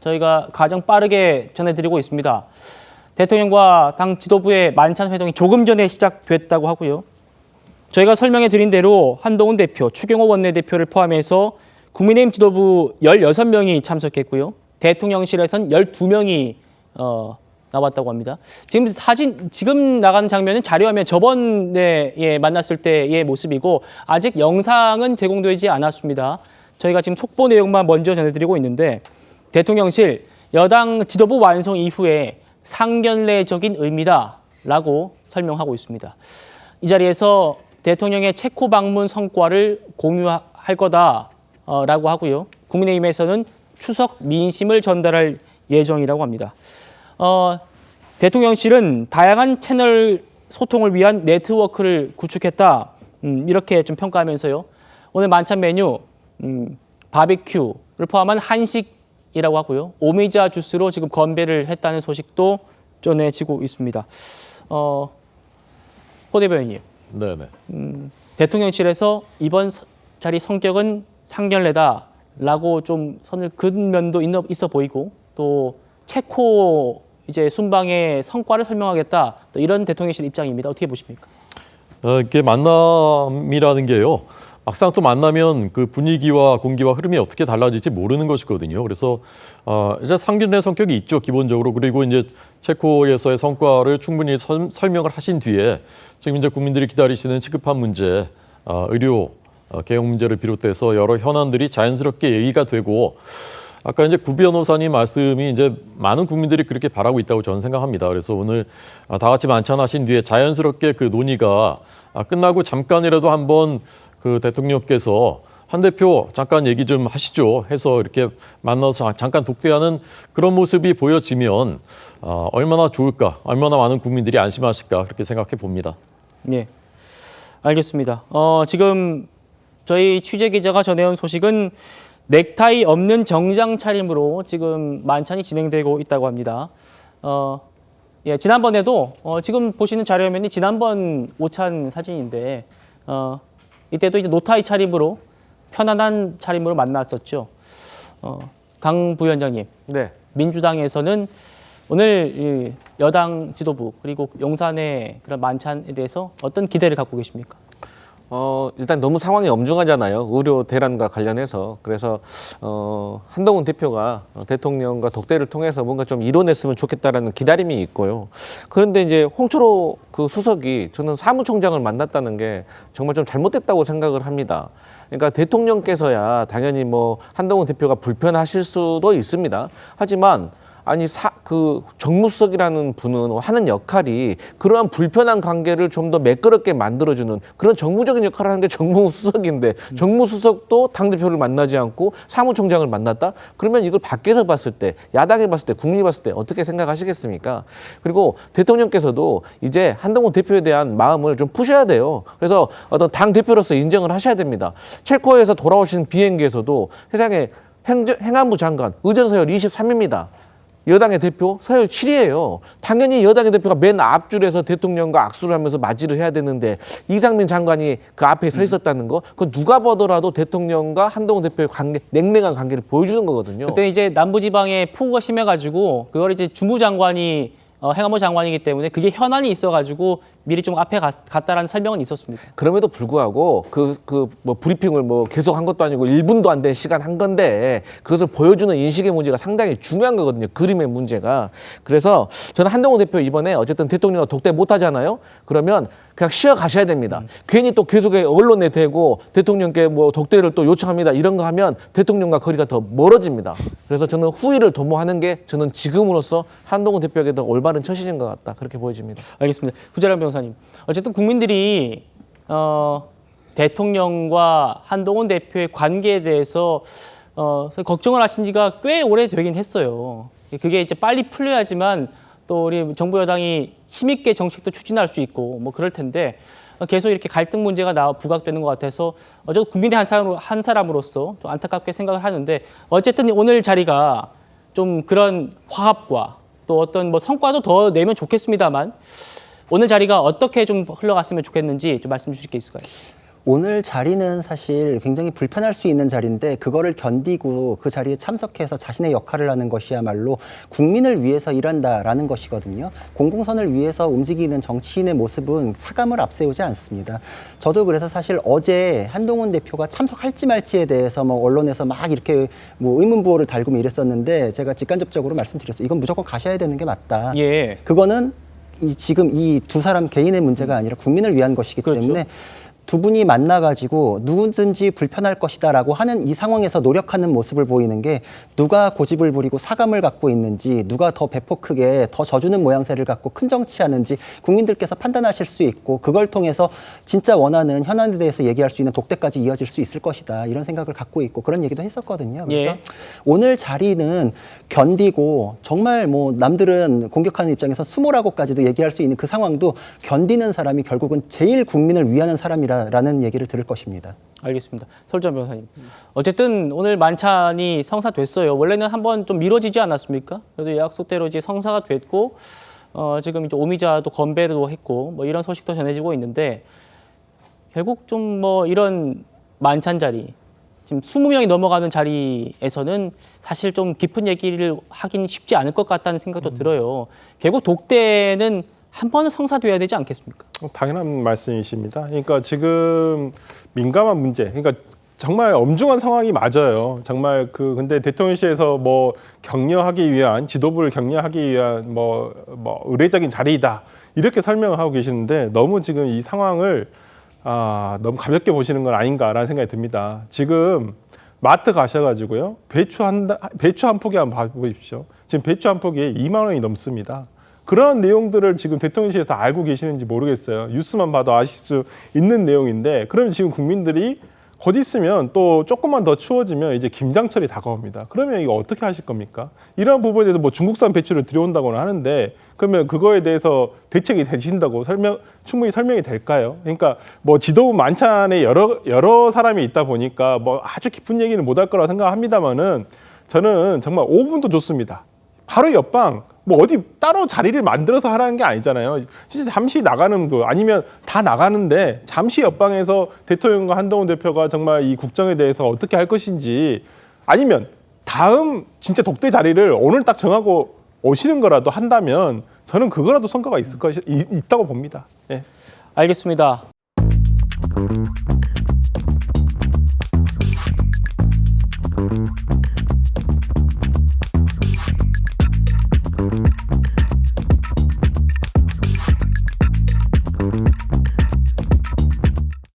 저희가 가장 빠르게 전해드리고 있습니다. 대통령과 당 지도부의 만찬 회동이 조금 전에 시작됐다고 하고요. 저희가 설명해 드린 대로 한동훈 대표, 추경호 원내대표를 포함해서 국민의힘 지도부 16명이 참석했고요. 대통령실에선 12명이 나왔다고 합니다. 지금 나가는 장면은 자료화면 저번에 만났을 때의 모습이고 아직 영상은 제공되지 않았습니다. 저희가 지금 속보 내용만 먼저 전해드리고 있는데 대통령실 여당 지도부 완성 이후에 상견례적인 의미다라고 설명하고 있습니다. 이 자리에서 대통령의 체코 방문 성과를 공유할 거다라고 하고요. 국민의힘에서는 추석 민심을 전달할 예정이라고 합니다. 대통령실은 다양한 채널 소통을 위한 네트워크를 구축했다. 이렇게 좀 평가하면서요. 오늘 만찬 메뉴 바비큐를 포함한 한식이라고 하고요. 오미자 주스로 지금 건배를 했다는 소식도 전해지고 있습니다. 호 대변인님. 네네. 대통령실에서 이번 자리 성격은 상견례다라고 좀 선을 그은 면도 있어 보이고 또 체코 이제 순방의 성과를 설명하겠다 또 이런 대통령실 입장입니다. 어떻게 보십니까? 이게 만남이라는 게요. 막상 또 만나면 그 분위기와 공기와 흐름이 어떻게 달라질지 모르는 것이거든요. 그래서 이제 상견례 성격이 있죠, 기본적으로. 그리고 이제 체코에서의 성과를 충분히 설명을 하신 뒤에 지금 이제 국민들이 기다리시는 시급한 문제, 의료 개혁 문제를 비롯해서 여러 현안들이 자연스럽게 얘기가 되고 아까 이제 구 변호사님 말씀이 이제 많은 국민들이 그렇게 바라고 있다고 저는 생각합니다. 그래서 오늘 다 같이 만찬하신 뒤에 자연스럽게 그 논의가 끝나고 잠깐이라도 한번 그 대통령께서 한 대표 잠깐 얘기 좀 하시죠 해서 이렇게 만나서 잠깐 독대하는 그런 모습이 보여지면 얼마나 좋을까, 얼마나 많은 국민들이 안심하실까 그렇게 생각해 봅니다. 네, 알겠습니다. 지금 저희 취재 기자가 전해온 소식은 넥타이 없는 정장 차림으로 지금 만찬이 진행되고 있다고 합니다. 예, 지난번에도 지금 보시는 자료화면이 지난번 오찬 사진인데 이때도 이제 노타이 차림으로 편안한 차림으로 만났었죠. 강 부위원장님, 네. 민주당에서는 오늘 여당 지도부 그리고 용산의 그런 만찬에 대해서 어떤 기대를 갖고 계십니까? 일단 너무 상황이 엄중하잖아요. 의료 대란과 관련해서. 그래서 한동훈 대표가 대통령과 독대를 통해서 뭔가 좀 이뤄냈으면 좋겠다라는 기다림이 있고요. 그런데 이제 홍철호 그 수석이 저는 사무총장을 만났다는 게 정말 좀 잘못됐다고 생각을 합니다. 그러니까 대통령께서야 당연히 뭐 한동훈 대표가 불편하실 수도 있습니다. 하지만 아니 그 정무수석이라는 분은 하는 역할이 그러한 불편한 관계를 좀 더 매끄럽게 만들어주는 그런 정무적인 역할을 하는 게 정무수석인데 정무수석도 당대표를 만나지 않고 사무총장을 만났다? 그러면 이걸 밖에서 봤을 때 야당에 봤을 때 국민이 봤을 때 어떻게 생각하시겠습니까? 그리고 대통령께서도 이제 한동훈 대표에 대한 마음을 좀 푸셔야 돼요. 그래서 어떤 당대표로서 인정을 하셔야 됩니다. 체코에서 돌아오신 비행기에서도 세상에 행안부 장관 의전서열 23입니다. 여당의 대표 서열 7위예요. 당연히 여당의 대표가 맨 앞줄에서 대통령과 악수를 하면서 맞이를 해야 되는데 이상민 장관이 그 앞에 서 있었다는 거 그거 누가 보더라도 대통령과 한동훈 대표의 관계, 냉랭한 관계를 보여주는 거거든요. 그때 이제 남부지방에 폭우가 심해가지고 그걸 이제 주무장관이 행안부 장관이기 때문에 그게 현안이 있어가지고 미리 좀 앞에 갔다라는 설명은 있었습니다. 그럼에도 불구하고 뭐 브리핑을 뭐 계속 한 것도 아니고 1분도 안 된 시간 한 건데 그것을 보여주는 인식의 문제가 상당히 중요한 거거든요. 그림의 문제가. 그래서 저는 한동훈 대표 이번에 어쨌든 대통령과 독대 못 하잖아요. 그러면 그냥 쉬어 가셔야 됩니다. 괜히 또 계속 언론에 대고 대통령께 뭐 독대를 또 요청합니다. 이런 거 하면 대통령과 거리가 더 멀어집니다. 그래서 저는 후위를 도모하는 게 저는 지금으로서 한동훈 대표에게 더 올바른 처신인 것 같다. 그렇게 보여집니다. 알겠습니다. 구자란 변호사님. 어쨌든 국민들이 대통령과 한동훈 대표의 관계에 대해서 걱정을 하신 지가 꽤 오래되긴 했어요. 그게 이제 빨리 풀려야지만 또 우리 정부 여당이 힘있게 정책도 추진할 수 있고 뭐 그럴 텐데 계속 이렇게 갈등 문제가 부각되는 것 같아서 어쨌든 국민의 한 사람으로서 좀 안타깝게 생각을 하는데 어쨌든 오늘 자리가 좀 그런 화합과 또 어떤 뭐 성과도 더 내면 좋겠습니다만 오늘 자리가 어떻게 좀 흘러갔으면 좋겠는지 좀 말씀 주실 게 있을까요? 오늘 자리는 사실 굉장히 불편할 수 있는 자리인데 그거를 견디고 그 자리에 참석해서 자신의 역할을 하는 것이야말로 국민을 위해서 일한다라는 것이거든요. 공공선을 위해서 움직이는 정치인의 모습은 사감을 앞세우지 않습니다. 저도 그래서 사실 어제 한동훈 대표가 참석할지 말지에 대해서 뭐 언론에서 막 이렇게 뭐 의문부호를 달고 이랬었는데 제가 직간접적으로 말씀드렸어요. 이건 무조건 가셔야 되는 게 맞다. 예. 그거는 지금 이 두 사람 개인의 문제가 아니라 국민을 위한 것이기 그렇죠. 때문에 두 분이 만나가지고 누구든지 불편할 것이다라고 하는 이 상황에서 노력하는 모습을 보이는 게 누가 고집을 부리고 사감을 갖고 있는지 누가 더 배포 크게 더 져주는 모양새를 갖고 큰 정치하는지 국민들께서 판단하실 수 있고 그걸 통해서 진짜 원하는 현안에 대해서 얘기할 수 있는 독대까지 이어질 수 있을 것이다 이런 생각을 갖고 있고 그런 얘기도 했었거든요. 그래서 예. 오늘 자리는 견디고 정말 뭐 남들은 공격하는 입장에서 수모라고까지도 얘기할 수 있는 그 상황도 견디는 사람이 결국은 제일 국민을 위하는 사람이라는 얘기를 들을 것입니다. 알겠습니다. 설정 변호사님. 어쨌든 오늘 만찬이 성사됐어요. 원래는 한번 좀 미뤄지지 않았습니까? 그래도 약속대로 이제 성사가 됐고 지금 이제 오미자도 건배도 했고 뭐 이런 소식도 전해지고 있는데 결국 좀 뭐 이런 만찬 자리 지금 20명이 넘어가는 자리에서는 사실 좀 깊은 얘기를 하긴 쉽지 않을 것 같다는 생각도 들어요. 결국 독대는 한 번은 성사돼야 되지 않겠습니까? 당연한 말씀이십니다. 그러니까 지금 민감한 문제, 그러니까 정말 엄중한 상황이 맞아요. 정말 근데 대통령실에서 뭐 격려하기 위한 지도부를 격려하기 위한 뭐 의례적인 자리이다 이렇게 설명을 하고 계시는데 너무 지금 이 상황을 너무 가볍게 보시는 건 아닌가라는 생각이 듭니다. 지금 마트 가셔가지고요 배추 한 포기 한번 봐보십시오. 지금 배추 한 포기에 2만 원이 넘습니다. 그런 내용들을 지금 대통령실에서 알고 계시는지 모르겠어요. 뉴스만 봐도 아실 수 있는 내용인데 그러면 지금 국민들이 곧 있으면 또 조금만 더 추워지면 이제 김장철이 다가옵니다. 그러면 이거 어떻게 하실 겁니까? 이런 부분에 대해서 뭐 중국산 배추를 들여온다고는 하는데 그러면 그거에 대해서 대책이 되신다고 충분히 설명이 될까요? 그러니까 뭐 지도부 만찬에 여러 사람이 있다 보니까 뭐 아주 깊은 얘기는 못 할 거라고 생각합니다만은 저는 정말 5분도 좋습니다. 바로 옆방 뭐 어디 따로 자리를 만들어서 하라는 게 아니잖아요. 진짜 잠시 나가는 거 아니면 다 나가는데 잠시 옆방에서 대통령과 한동훈 대표가 정말 이 국정에 대해서 어떻게 할 것인지 아니면 다음 진짜 독대 자리를 오늘 딱 정하고 오시는 거라도 한다면 저는 그거라도 성과가 있다고 봅니다. 예. 알겠습니다.